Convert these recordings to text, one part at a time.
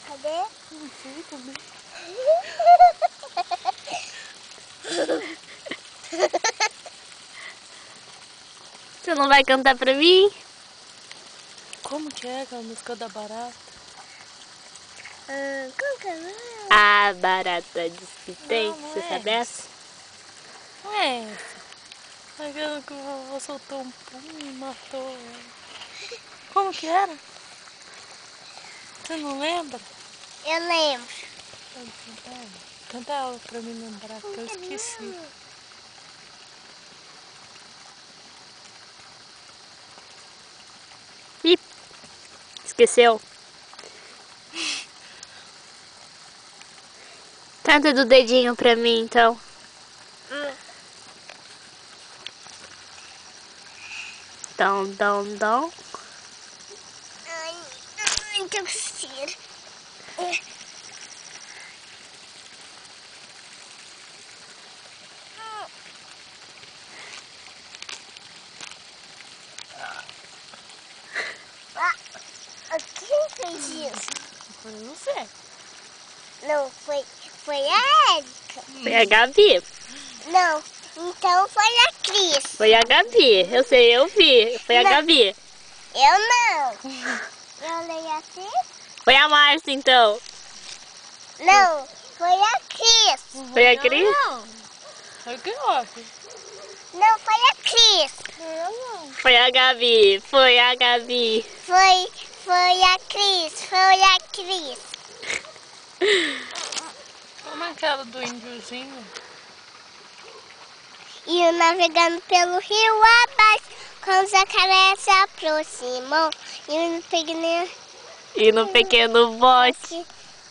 Cadê? Não sei também. Você não vai cantar pra mim? Como que é aquela música da barata? Como que é? A barata despitei. Não, não Você é sabe essa? Não é essa. Aquela que o vovô soltou um pum e matou ela. Como que era? Você não lembra? Eu lembro. Pode cantar ela. Canta ela pra me lembrar, que eu esqueci. Ih, esqueceu. Canta do dedinho pra mim, então. Dom, dom, dom. Ai, tô com cheiro. Quem fez isso? Foi você. Não, foi a Érica. Foi a Gabi. Não, então foi a Cris. Foi a Gabi. Eu sei, eu vi. Foi a Não. Gabi. Eu não. Eu leio assim? Foi a Márcia, então. Não, foi a Cris. Foi a Cris? Foi o que houve? Não, foi a Cris. Eu não. Foi a Gabi. Foi a Gabi. Foi a Cris. Foi a Cris. Como é aquela do índiozinho? E eu navegando pelo rio abaixo, quando os jacarés se aproximam. E no pequeno bote.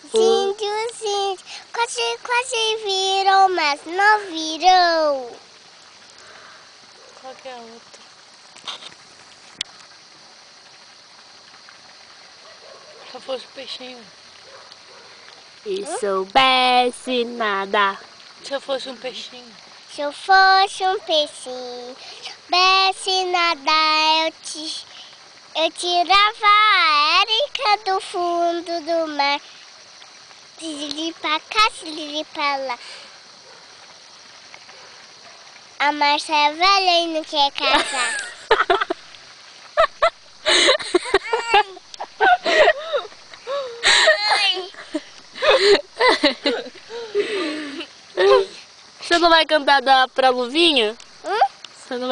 Os índios, quase viram, mas não viram. Qual que é a outra? Se eu fosse peixinho. E soubesse nadar. Se eu fosse um peixinho. Se eu fosse um peixinho, soubesse nadar, eu tirava a Érica do fundo do mar. Lili pra cá, lili pra lá. A Márcia é velha e não quer casar. Ai. Você não vai cantar pra Luvinha? Hum? Você não